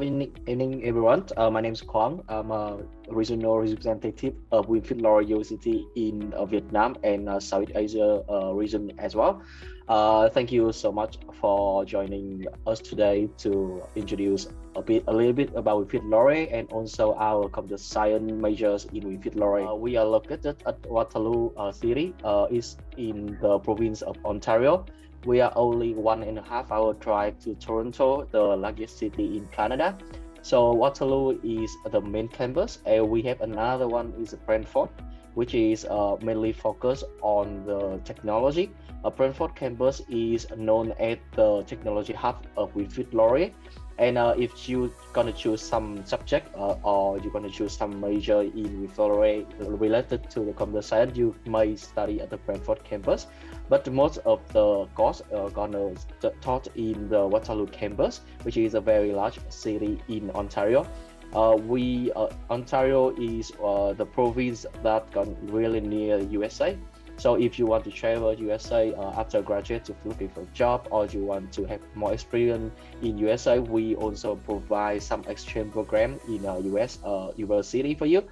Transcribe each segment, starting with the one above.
evening, everyone. My name is Quang. I'm a regional representative of Winfield Law University in Vietnam and South Asia region as well. Thank you so much for joining us today to introduce a little bit about Winfield Law and also our computer science majors in Winfield Law. We are located at Waterloo City, is in the province of Ontario. We are only 1.5 hour drive to Toronto, the largest city in Canada. So Waterloo is the main campus, and we have another one is Brantford, which is mainly focused on the technology. Brantford campus is known as the technology hub of Winfield Laurier. And if you gonna choose some subject or you're gonna choose some major in Winfield Laurier related to the computer science, you may study at the Brantford campus. But most of the course are gonna taught in the Waterloo campus, which is a very large city in Ontario. Ontario is the province that got really near USA. So if you want to travel USA after graduate to looking for a job, or you want to have more experience in USA, we also provide some exchange program in US university for you.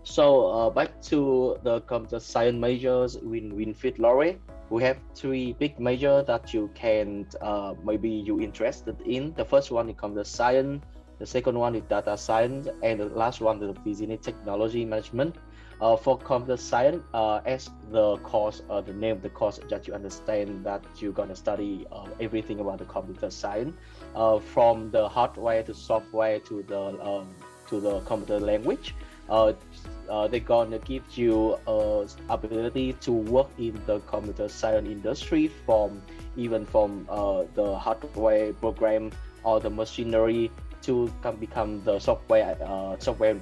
So back to the computer science majors in Winfield Laurier. We have three big majors that you can maybe you interested in. The first one is computer science, the second one is data science, and the last one is business technology management. For computer science, as the course, the name of the course that you understand that you're gonna study everything about the computer science, from the hardware to software to the computer language. They're gonna give you ability to work in the computer science industry from the hardware program or the machinery to become the software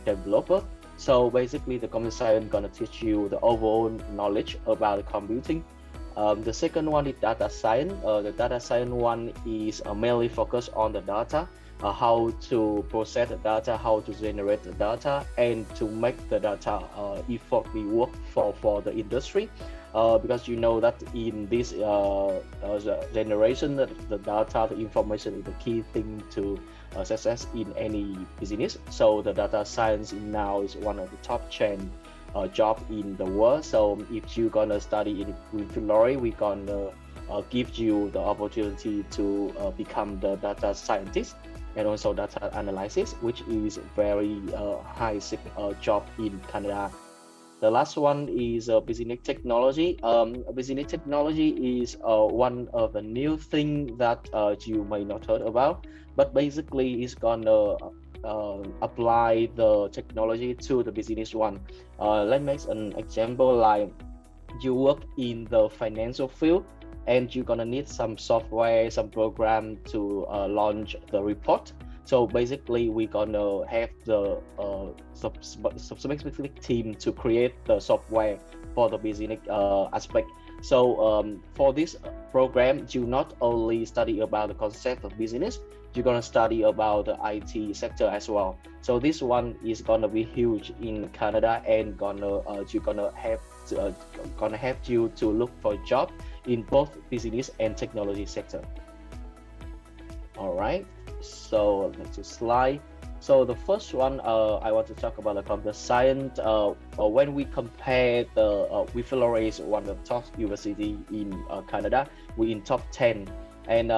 developer. So basically, the computer science gonna teach you the overall knowledge about computing. The second one is data science. The data science one is mainly focused on the data, how to process the data, how to generate the data, and to make the data effectively work for the industry. Because you know that in this generation, the data, the information is the key thing to success in any business. So the data science now is one of the top 10 job in the world. So if you're gonna study in Winfield Laurier, we're gonna give you the opportunity to become the data scientist and also data analysis, which is very high job in Canada. The last one is business technology. Business technology is one of the new thing that you may not heard about, but basically it's gonna apply the technology to the business one. Let's make an example like you work in the financial field and you're gonna need some software, some program to launch the report. So basically, we're gonna have the specific team to create the software for the business aspect. So for this program, you not only study about the concept of business, you're gonna study about the IT sector as well. So this one is gonna be huge in Canada and you're gonna have you to look for a job in both business and technology sector. All right. So next slide. So the first one, I want to talk about the computer science. When we compare the Winfield Laurier is one of the top university in Canada, we in top 10. And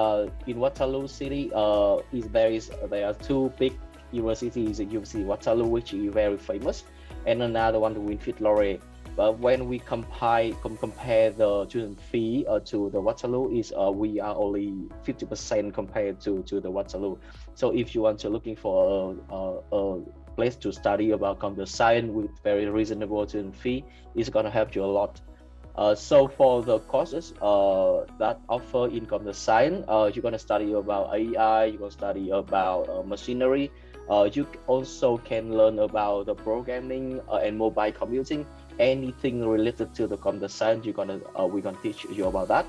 in Waterloo City, there are two big universities. University Waterloo, which is very famous, and another one, the Winfield Laurier. But when we compare the student fee to the Waterloo, we are only 50% compared to the Waterloo. So if you want to looking for a place to study about computer science with very reasonable student fee, it's gonna help you a lot. So for the courses that offer in computer science, you're gonna study about AI, you're gonna study about machinery. You also can learn about the programming and mobile computing. Anything related to the computer science, we're gonna teach you about that,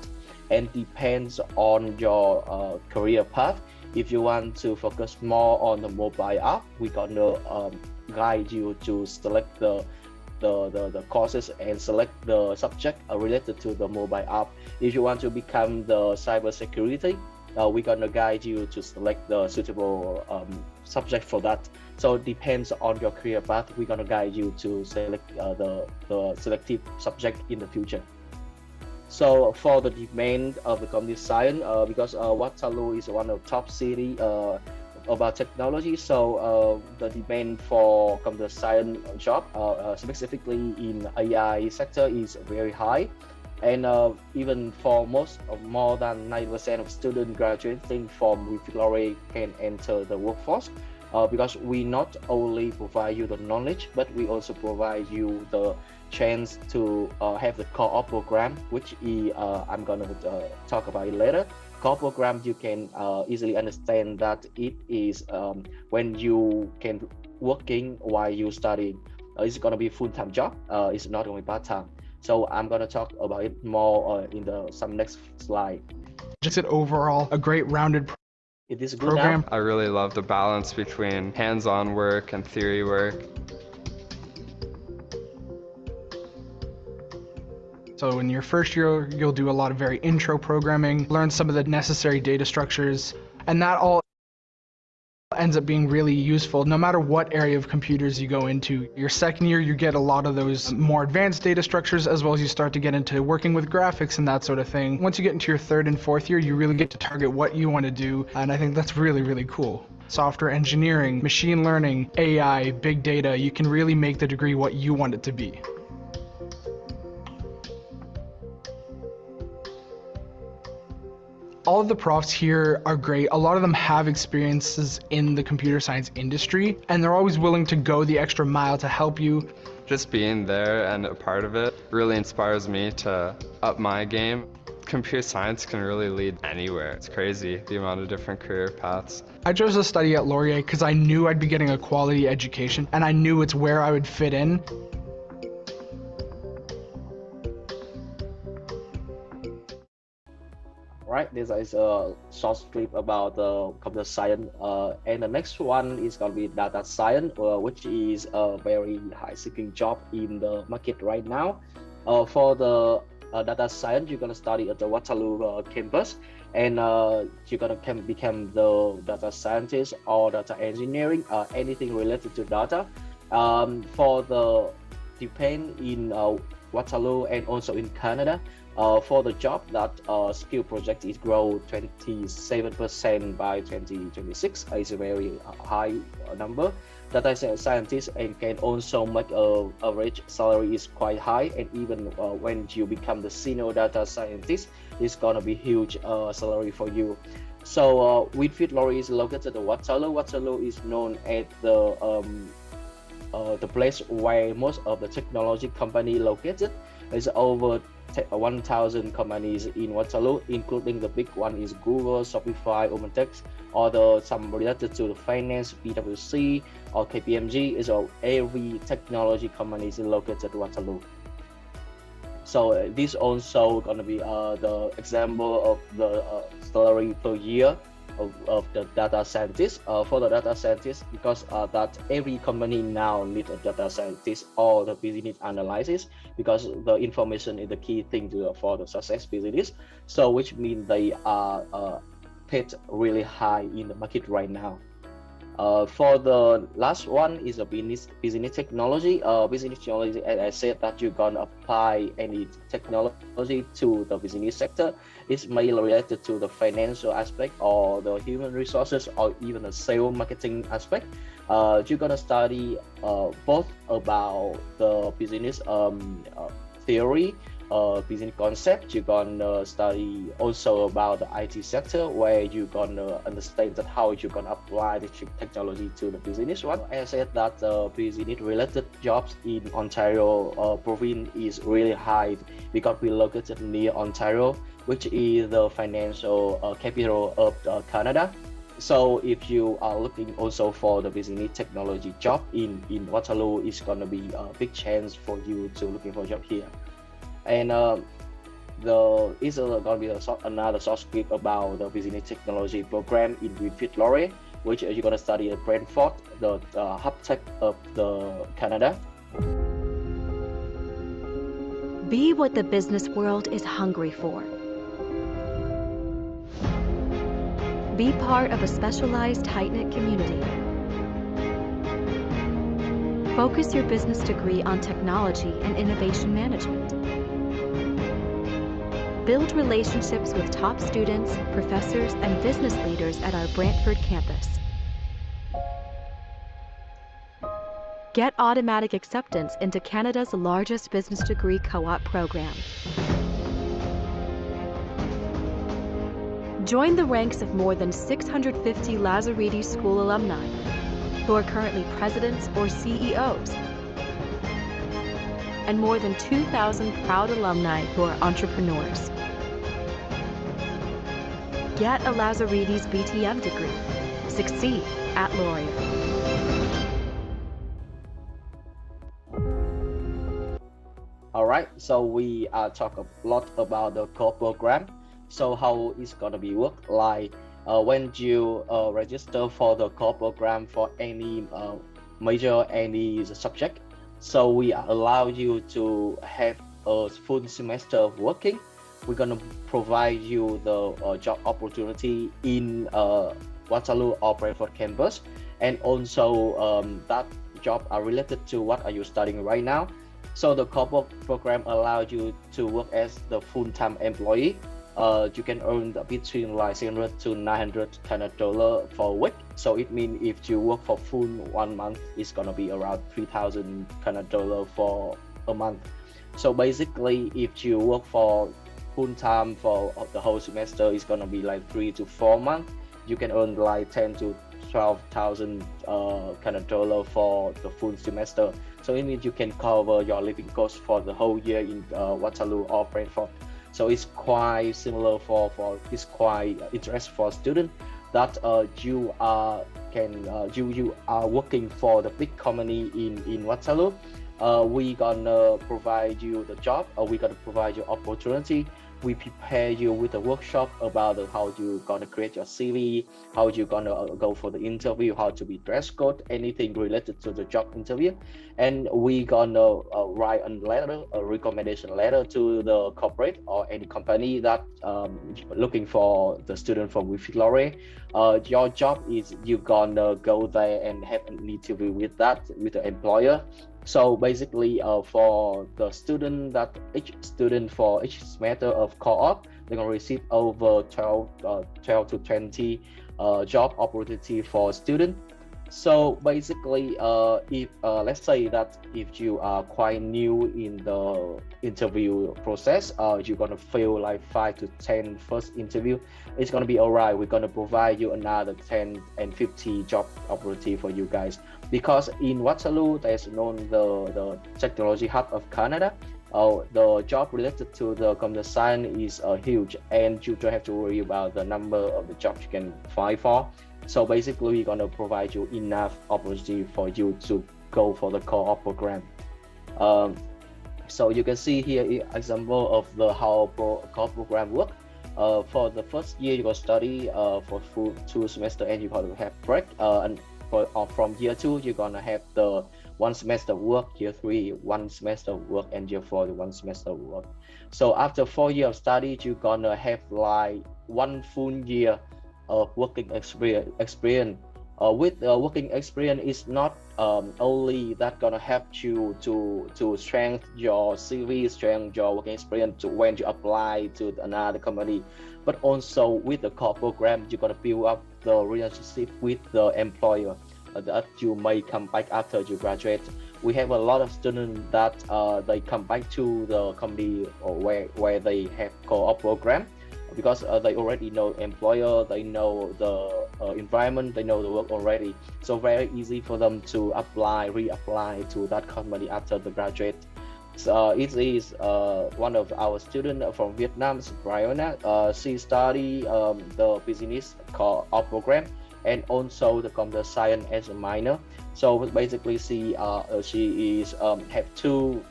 and depends on your career path. If you want to focus more on the mobile app, we're gonna guide you to select the courses and select the subject related to the mobile app. If you want to become the cybersecurity, we're gonna guide you to select the suitable subject for that. So it depends on your career path. We're gonna guide you to select the selective subject in the future. So for the demand of the computer science, because Waterloo is one of the top city about technology, so the demand for computer science job, specifically in AI sector, is very high. And even for more than 90% of students graduating from Winfield Laurier can enter the workforce, because we not only provide you the knowledge, but we also provide you the chance to have the co-op program, which I'm gonna talk about it later. Co-op program, you can easily understand that it is when you can working while you studying. It's gonna be full-time job. It's not only part-time. So I'm gonna talk about it more in some next slide. Just it overall a great rounded It is a good program. now? I really love the balance between hands-on work and theory work. So in your first year, you'll do a lot of very intro programming, learn some of the necessary data structures, and that all ends up being really useful no matter what area of computers you go into. Your second year, you get a lot of those more advanced data structures, as well as you start to get into working with graphics and that sort of thing. Once you get into your third and fourth year, you really get to target what you want to do, and I think that's really, really cool. Software engineering, machine learning, AI, big data, you can really make the degree what you want it to be. All of the profs here are great. A lot of them have experiences in the computer science industry, and they're always willing to go the extra mile to help you. Just being there and a part of it really inspires me to up my game. Computer science can really lead anywhere. It's crazy, the amount of different career paths. I chose to study at Laurier because I knew I'd be getting a quality education, and I knew it's where I would fit in. Right, this is a short clip about the computer science, and the next one is going to be data science, which is a very high seeking job in the market right now. For the data science, you're going to study at the Waterloo campus, and you're going to become the data scientist or data engineering, anything related to data. For the depend in Waterloo and also in Canada. For the job, that skill project is grow 27% by 2026. It's a very high number. Data scientists and can also make average salary is quite high, and even when you become the senior data scientist, it's gonna be huge salary for you. So Winfield Laurier is located at Waterloo. Waterloo is known as the place where most of the technology company located. There's over 1,000 companies in Waterloo, including the big one is Google, Shopify, OpenText, or some related to the finance, PwC or KPMG. Is every technology company is located at Waterloo. So this also gonna be the example of the salary per year of the data scientist. For the data scientist, because that every company now need a data scientist or the business analysis, because the information is the key thing for the success business. So which means they are paid really high in the market right now. For the last one is a business technology. Business technology, as I said, that you're gonna apply any technology to the business sector. It's mainly related to the financial aspect or the human resources or even the sales marketing aspect. You're gonna study both about the business theory, business concept. You're gonna study also about the IT sector, where you're gonna understand that how you're gonna apply the technology to the business one. As I said, that business related jobs in Ontario province is really high because we're located near Ontario, which is the financial capital of Canada. So if you are looking also for the business technology job in Waterloo, it's gonna be a big chance for you to looking for a job here. And is gonna be another short script about the business technology program in Winfield Laurier, which you're gonna study at Brantford, the hub tech of the Canada. Be what the business world is hungry for. Be part of a specialized, tight-knit community. Focus your business degree on technology and innovation management. Build relationships with top students, professors, and business leaders at our Brantford campus. Get automatic acceptance into Canada's largest business degree co-op program. Join the ranks of more than 650 Lazaridis School alumni who are currently presidents or CEOs, and more than 2,000 proud alumni who are entrepreneurs. Get a Lazaridis BTM degree. Succeed at Laurier. All right, so we talk a lot about the core program. So how it's gonna be work like when you register for the core program for any major, any subject. So we allow you to have a full semester of working. We're gonna provide you the job opportunity in Waterloo or Brantford campus, and also that job are related to what are you studying right now. So the core program allows you to work as the full-time employee. You can earn between like 600 to 900 Canadian dollar for a week. So it means if you work for full 1 month, it's gonna be around 3,000 Canadian dollar for a month. So basically, if you work for full time for the whole semester, it's gonna be like 3 to 4 months. You can earn like 10 to 12,000 Canadian dollar for the full semester. So it means you can cover your living costs for the whole year in Waterloo or Brantford. So it's quite similar it's quite interesting for students that you are working for the big company in Waterloo. We gonna provide you the job, we gonna provide you opportunity. We prepare you with a workshop about how you gonna create your CV, how you gonna go for the interview, how to be dress code, anything related to the job interview. And we gonna write a recommendation letter to the corporate or any company that looking for the student from Winfield Laurier. Your job is you gonna go there and have an interview with the employer. So basically, for the student, that each student for each semester of co-op, they're gonna receive over 12 to 20 job opportunity for student. So basically, if let's say that if you are quite new in the interview process, you're gonna fail like 5 to 10 first interview, it's gonna be alright. We're gonna provide you another 10 and 50 job opportunity for you guys, because in Waterloo there's known the technology hub of Canada. The job related to the computer science is huge, and you don't have to worry about the number of the jobs you can find for. So basically, we're gonna provide you enough opportunity for you to go for the co-op program. So you can see here example of the how co-op program work. For the first year, you gonna study for full 2 semester, and you're gonna have break. And from year 2, you're gonna have the 1 semester work, year 3 1 semester work, and year 4 1 semester work. So after 4 years of study, you're gonna have like 1 full year of working experience. With working experience, is not only that gonna help you to strengthen your CV, strengthen your working experience to when you apply to another company, but also with the core program, you're gonna build up the relationship with the employer that you may come back after you graduate. We have a lot of students that they come back to the company or where they have co-op program, because they already know employer, they know the environment, they know the work already. So very easy for them to reapply to that company after the graduate. So it is one of our students from Vietnam, Brianna. She study the business co-op program and also the computer science as a minor. So basically, she is have 2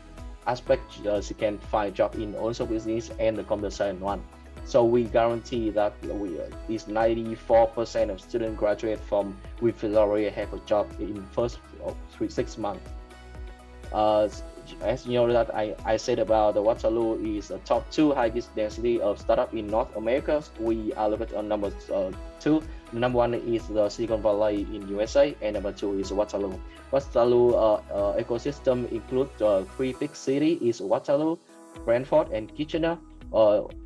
aspects. She can find job in also business and the computer science one. So we guarantee that is 94% of students graduate from Winfield Laurier have a job in first 6 months. as you know that I said about the Waterloo is the top 2 highest density of startup in North America. We are located on number 2. The number 1 is the Silicon Valley in USA, and number 2 is Waterloo. Waterloo ecosystem includes 3 big cities: is Waterloo, Brantford, and Kitchener.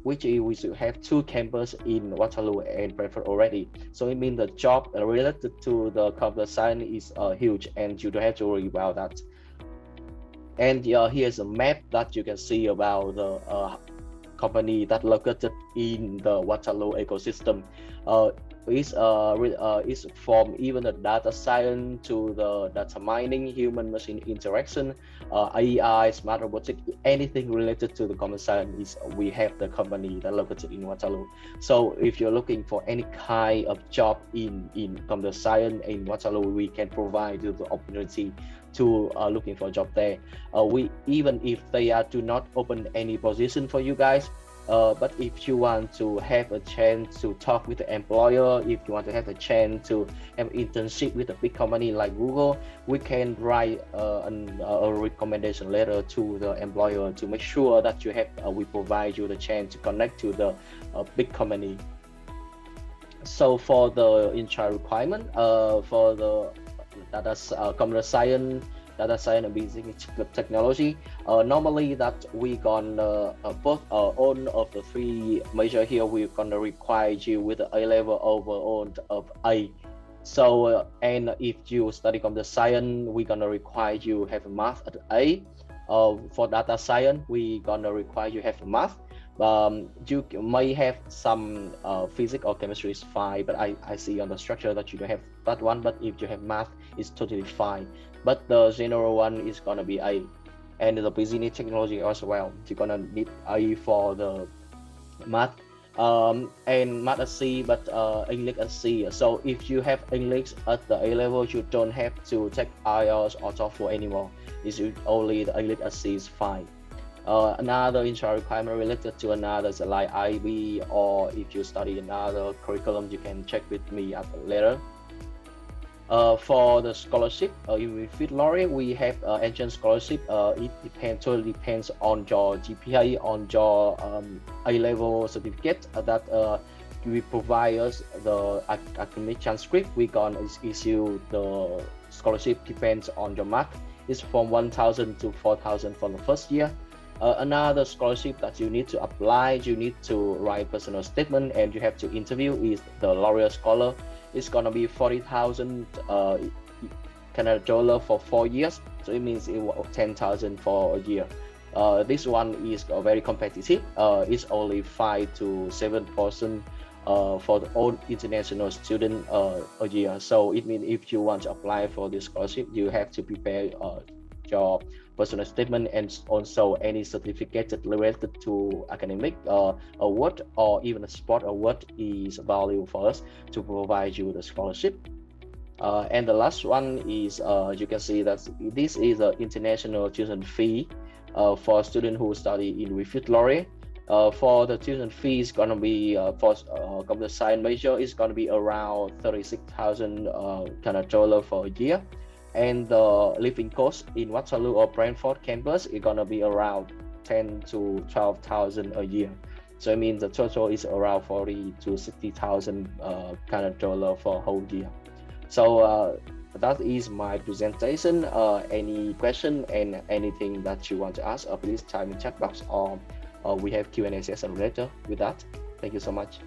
Which we should have 2 campuses in Waterloo and Brantford already. So it means the job related to the computer science is huge, and you don't have to worry about that. And here's a map that you can see about the company that located in the Waterloo ecosystem. Is from even the data science to the data mining, human machine interaction, AI, smart robotics, anything related to the computer science, we have the company that located in Waterloo. So if you're looking for any kind of job in computer science in Waterloo, we can provide you the opportunity to looking for a job there. We even if they do not open any position for you guys, but if you want to have a chance to talk with the employer, if you want to have a chance to have internship with a big company like Google, we can write a recommendation letter to the employer to make sure that you have we provide you the chance to connect to the big company. So for the in-child requirement, for the computer science, data science and business technology, normally that we gonna both all of the 3 major here, we're gonna require you with the A level overall of A. So and if you study computer science, we're gonna require you have math at A. For data science, we gonna require you have math. You may have some physics or chemistry is fine, but I see on the structure that you don't have that one. But if you have math, it's totally fine. But the general one is gonna be A, and the business technology as well. You're gonna need A for the math, and math at C, but English at C. So if you have English at the A level, you don't have to take IELTS or TOEFL anymore. It's only the English at C is fine. Another in-child requirement related to another is like IB, or if you study another curriculum, you can check with me later. For the scholarship, in WinFit Lorry, we have entrance scholarship. It totally depends on your GPA, on your A-level certificate that we provide us the academic transcript. We gonna issue the scholarship depends on your mark. It's from 1,000 to 4,000 for the first year. Another scholarship that you need to apply, you need to write personal statement and you have to interview is the Laureate Scholar. It's gonna be 40,000 Canadian dollar for 4 years, so it means it was 10,000 for a year. This one is very competitive. It's only 5 to 7% for the all international student a year. So it means if you want to apply for this scholarship, you have to prepare your personal statement and also any certificate related to academic award or even a sport award is valuable for us to provide you the scholarship. And the last one is you can see that this is the international tuition fee for students who study in WinFit Lorry. For the tuition fee is gonna be for computer science major is gonna be around 36,000 Canadian dollar for a year. And the living cost in Waterloo or Brantford campus is gonna be around 10 to 12,000 a year. So it means the total is around 40 to 60,000 Canadian dollar for a whole year. So that is my presentation. Any question and anything that you want to ask, please type in chat box or we have Q&A session later with that. Thank you so much.